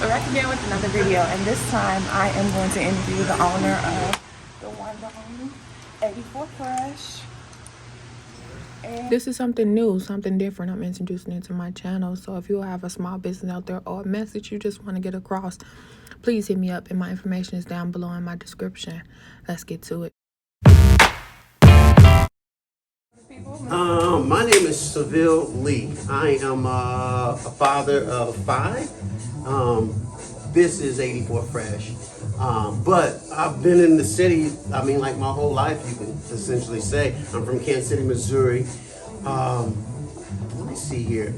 back again with another video, and this time I am going to interview the owner of the one, the only 84 Fresh. And this is something new, something different I'm introducing into my channel. So if you have a small business out there or a message you just want to get across, please hit me up, and my information is down below in my description. Let's get to it. My name is Seville Lee. I am a father of 5. This is 84 Fresh. But I've been in the city, I mean, like my whole life, you can essentially say. I'm from Kansas City, Missouri. Let me see here.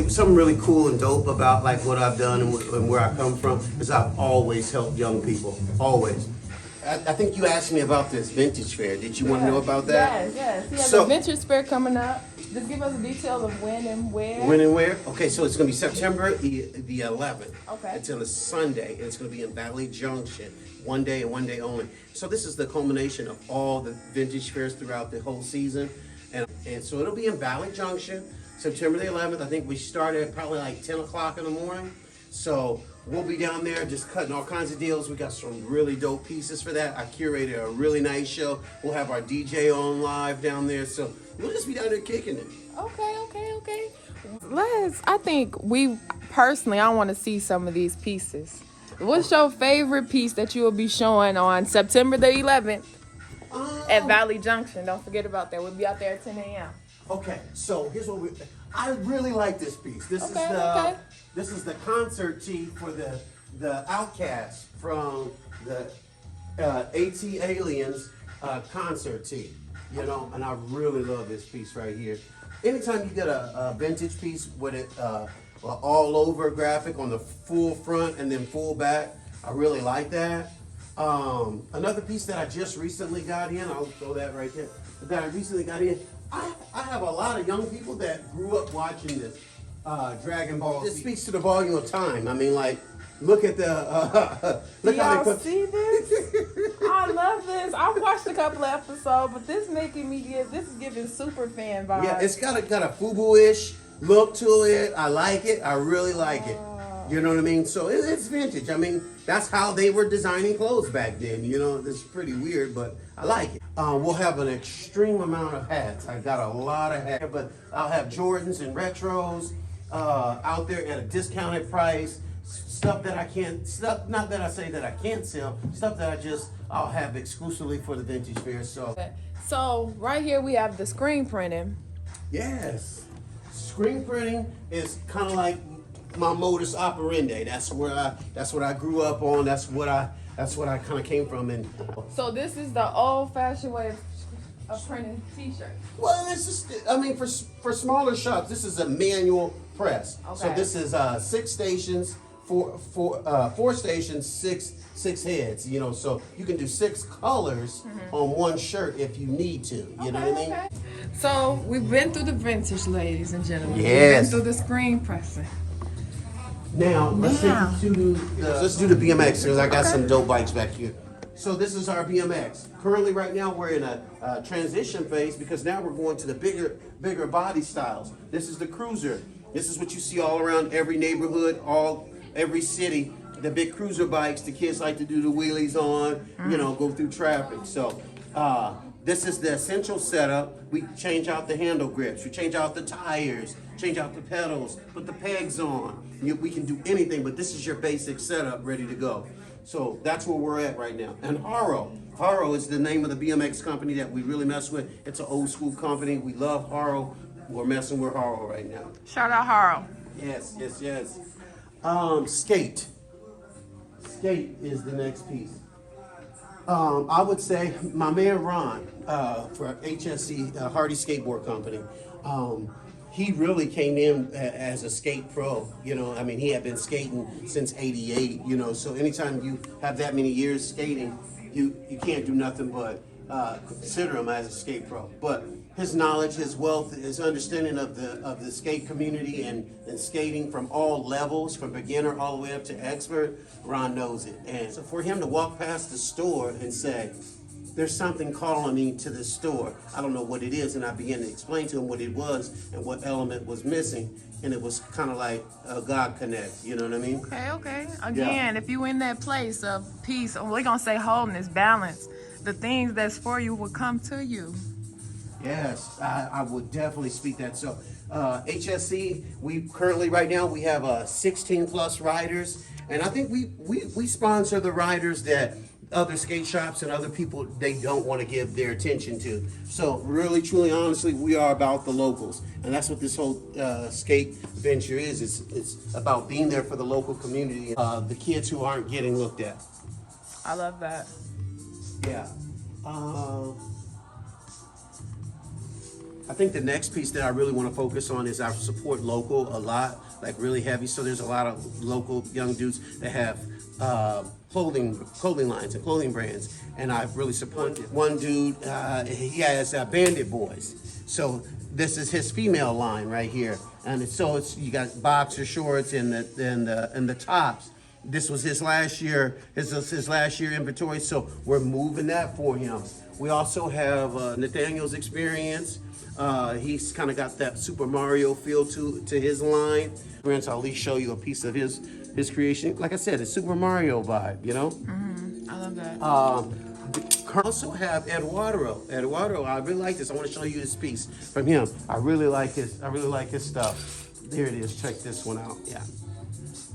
Something really cool and dope about like what I've done and where I come from is I've always helped young people, always. I think you asked me about this vintage fair. Did you want to know about that? Yes. Yeah, so, the vintage fair coming up. Just give us the details of when and where. When and where? Okay, so it's going to be September the 11th. Okay. It's on a Sunday, and it's going to be in Valley Junction. One day and one day only. So this is the culmination of all the vintage fairs throughout the whole season. And so it'll be in Valley Junction, September the 11th. I think we start at probably like 10 o'clock in the morning. So we'll be down there just cutting all kinds of deals. We got some really dope pieces for that. I curated a really nice show. We'll have our DJ on live down there. So we'll just be down there kicking it. Okay. I think I want to see some of these pieces. What's your favorite piece that you will be showing on September the 11th at Valley Junction? Don't forget about that. We'll be out there at 10 a.m. Okay, so here's what I really like this piece. This is the concert tee for the Outcasts from the AT Aliens concert tee. You know, and I really love this piece right here. Anytime you get a vintage piece with it all over graphic on the full front and then full back, I really like that. Another piece that I just recently got in, I'll throw that right there, that I recently got in, I have a lot of young people that grew up watching this Dragon Ball. This speaks to the volume of time. I mean, like, look at the look how they see this? I love this. I watched a couple of episodes, but this is giving super fan vibes. Yeah, it's got a FUBU-ish look to it. I like it. I really like it. You know what I mean? So it's vintage. I mean, that's how they were designing clothes back then. You know, it's pretty weird, but I like it. We'll have an extreme amount of hats. I got a lot of hats, but I'll have Jordans and retros out there at a discounted price. Stuff that I can't, not that I say that I can't sell, stuff that I'll have exclusively for the vintage fair. So right here we have the screen printing. Yes. Screen printing is kind of like my modus operandi. That's what I grew up on. That's what I kind of came from. And so this is the old-fashioned way of printing t-shirts. Well, it's just, I mean, for smaller shops, this is a manual press. Okay. So this is 6 stations, four stations, six heads. You know, so you can do 6 colors on one shirt if you need to. You know what I mean? Okay. So we've been through the vintage, ladies and gentlemen. Yes. We've been through the screen pressing. Now let's do the BMX because I got some dope bikes back here. So this is our BMX. Currently, right now, we're in a transition phase because now we're going to the bigger body styles. This is the cruiser. This is what you see all around every neighborhood, every city. The big cruiser bikes the kids like to do the wheelies on, you know, go through traffic. So this is the essential setup. We change out the handle grips. We change out the tires, change out the pedals, put the pegs on. We can do anything, but this is your basic setup ready to go. So that's where we're at right now. And HARO is the name of the BMX company that we really mess with. It's an old school company. We love HARO. We're messing with HARO right now. Shout out HARO. Yes. Skate is the next piece. I would say my man Ron for HSC, Hardy Skateboard Company. He really came in as a skate pro. You know, I mean, he had been skating since '88. You know, so anytime you have that many years skating, you can't do nothing but consider him as a skate pro. But his knowledge, his wealth, his understanding of the skate community and skating from all levels, from beginner all the way up to expert, Ron knows it. And so for him to walk past the store and say, there's something calling me to this store. I don't know what it is, and I began to explain to him what it was and what element was missing, and it was kind of like a God connect, you know what I mean? Okay. Again, if you in that place of peace, we're gonna say wholeness, balance, the things that's for you will come to you. Yes, I would definitely speak that. So HSC, we currently right now we have 16 plus riders, and I think we sponsor the riders that other skate shops and other people, they don't want to give their attention to. So really, truly, honestly, we are about the locals, and that's what this whole skate venture is. It's about being there for the local community, the kids who aren't getting looked at. I love that. Yeah. I think the next piece that I really want to focus on is I support local a lot, like really heavy. So there's a lot of local young dudes that have clothing lines and clothing brands, and I've really supported one dude. He has Bandit Boys. So this is his female line right here, and it's you got boxer shorts and the tops. This was his last year. His last year inventory. So we're moving that for him. We also have Nathaniel's Experience. He's kind of got that Super Mario feel to his line. I'll at least show you a piece of his creation. Like I said, it's Super Mario vibe, you know? I love that. I also have Eduardo, I really like this. I want to show you this piece from him. I really like his stuff. There it is. Check this one out. Yeah.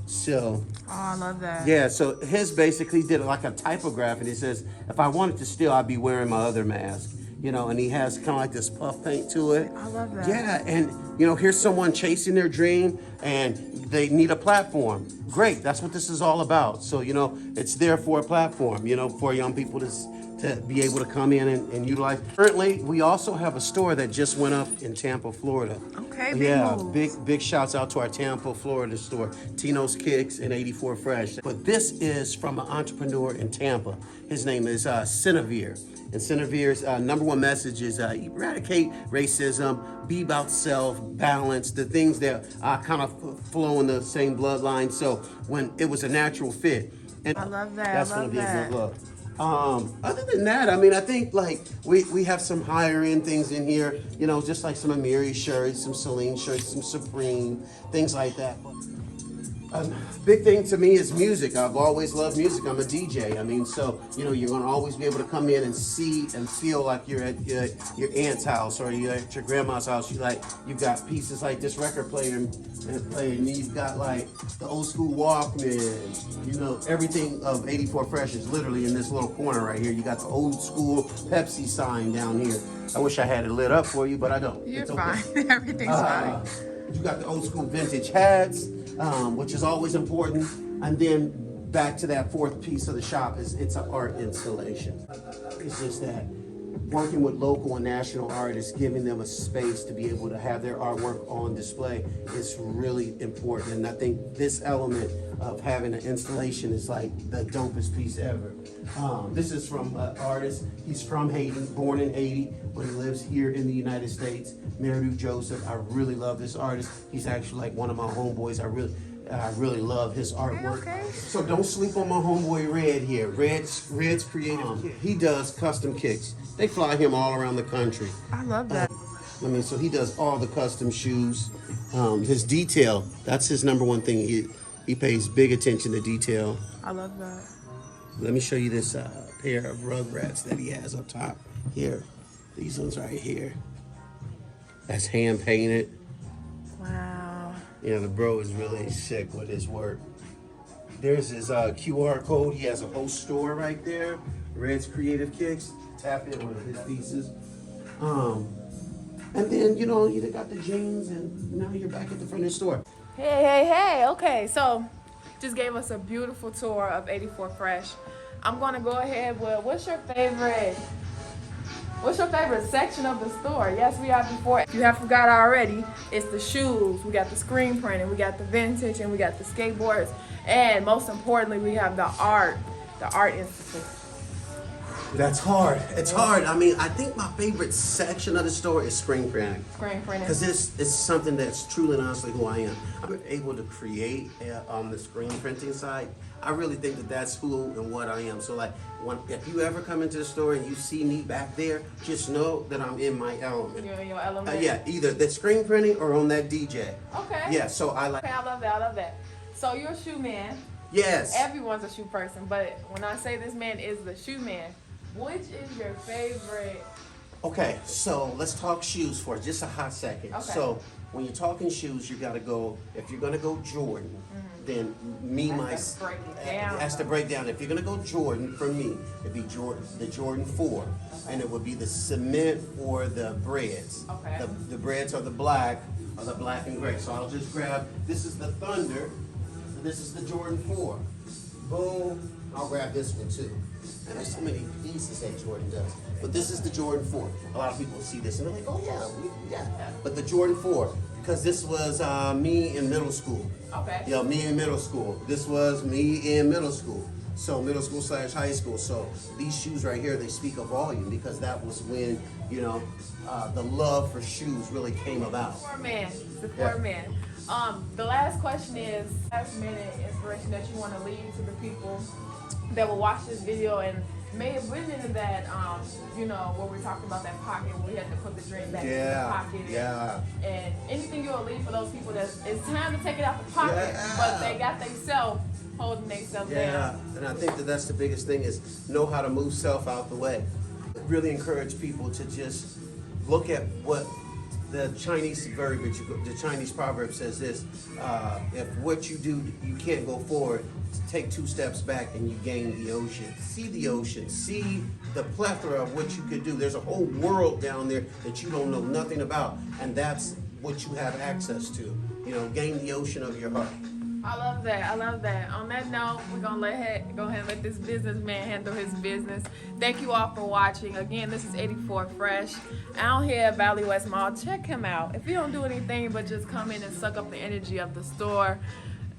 So. Oh, I love that. Yeah, so his basically did like a typograph, and it says, if I wanted to steal, I'd be wearing my other mask. You know, and he has kind of like this puff paint to it. I love that. Yeah, and you know, here's someone chasing their dream and they need a platform. Great, that's what this is all about. So, you know, it's there for a platform, you know, for young people to be able to come in and utilize. Currently, we also have a store that just went up in Tampa, Florida. Okay, big shouts out to our Tampa, Florida store, Tino's Kicks and 84 Fresh. But this is from an entrepreneur in Tampa. His name is Sinolerre. And Sinolerre's number one message is eradicate racism, be about self, balance, the things that kind of flow in the same bloodline. So when it was a natural fit. And I love that. That's going to be a good look. Other than that, I mean, I think like we have some higher end things in here, you know, just like some Amiri shirts, some Celine shirts, some Supreme, things like that. Big thing to me is music. I've always loved music. I'm a DJ. I mean, so, you know, you're going to always be able to come in and see and feel like you're at your aunt's house or you're at your grandma's house. You've got pieces like this record player and then you've got like the old school Walkman, you know, everything of 84 Fresh is literally in this little corner right here. You got the old school Pepsi sign down here. I wish I had it lit up for you, but I don't. You're it's fine. Okay. Everything's fine. You got the old school vintage hats, which is always important. And then back to that fourth piece of the shop is it's an art installation. It's just that working with local and national artists, giving them a space to be able to have their artwork on display is really important. And I think this element of having an installation is like the dopest piece ever. This is from an artist. He's from Haiti, born in Haiti, but he lives here in the United States. Meredith Joseph. I really love this artist. He's actually like one of my homeboys. I really love his artwork. Okay. So don't sleep on my homeboy Red here. Red's creative. He does custom kicks. They fly him all around the country. I love that. I mean, so he does all the custom shoes. His detail, that's his number one thing. He pays big attention to detail. I love that. Let me show you this pair of Rugrats that he has up top here. These ones right here. That's hand painted. Wow. Yeah, the bro is really sick with his work. There's his QR code. He has a whole store right there. Red's Creative Kicks. Tap in one of his pieces. And then, you know, you got the jeans and now you're back at the front of the store. Hey. Okay, so just gave us a beautiful tour of 84 Fresh. I'm going to go ahead with, what's your favorite section of the store? Yes, we have before. If you have forgot already, it's the shoes. We got the screen printing, we got the vintage, and we got the skateboards. And most importantly, we have the art institute. That's hard. It's hard. I mean, I think my favorite section of the store is screen printing. Screen printing. Because it's something that's truly and honestly who I am. I'm able to create on the screen printing side. I really think that that's who and what I am. So like, if you ever come into the store and you see me back there, just know that I'm in my element. You're in your element? Yeah, either the screen printing or on that DJ. Okay. Yeah, so I like. Okay, I love that. I love that. So you're a shoe man. Yes. Everyone's a shoe person, but when I say this man is the shoe man, which is your favorite? Okay, so let's talk shoes for just a hot second. Okay. So when you're talking shoes, you gotta go, if you're gonna go Jordan, then That's to break it down. That's to break down. If you're gonna go Jordan, for me, it'd be the Jordan 4. And it would be the cement or the breads. Okay. The breads are the black and gray. So I'll just grab, this is the Thunder, this is the Jordan 4. Boom, I'll grab this one too. And there's so many pieces that Jordan does. But this is the Jordan 4. A lot of people see this and they're like, oh yeah. But the Jordan 4, because this was me in middle school. Okay. Yeah, me in middle school. This was me in middle school. So middle school / high school. So these shoes right here, they speak a volume because that was when, you know, the love for shoes really came about. Poor man. The poor man. The last question is, last minute inspiration that you want to leave to the people that will watch this video and may have been into that, you know, where we're talking about that pocket where we had to put the drink back in the pocket. And anything you'll leave for those people that it's time to take it out the pocket, but they got themselves holding themselves down. And I think that that's the biggest thing is know how to move self out the way. Really encourage people to just look at what the Chinese verbiage, the Chinese proverb says this, if what you do, you can't go forward, take 2 steps back and you gain the ocean. See the ocean, see the plethora of what you could do. There's a whole world down there that you don't know nothing about, and that's what you have access to. You know, gain the ocean of your heart. I love that. I love that. On that note, we're going to go ahead and let this businessman handle his business. Thank you all for watching. Again, this is 84 Fresh out here at Valley West Mall. Check him out. If you don't do anything but just come in and suck up the energy of the store,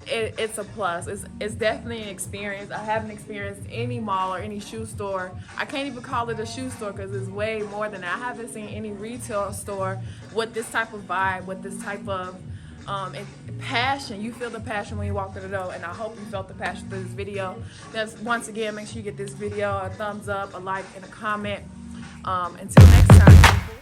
it's a plus. It's definitely an experience. I haven't experienced any mall or any shoe store. I can't even call it a shoe store because it's way more than that. I haven't seen any retail store with this type of vibe, with this type of passion. You feel the passion when you walk through the door, and I hope you felt the passion through this video. Once again, make sure you get this video a thumbs up, a like, and a comment. Until next time, people.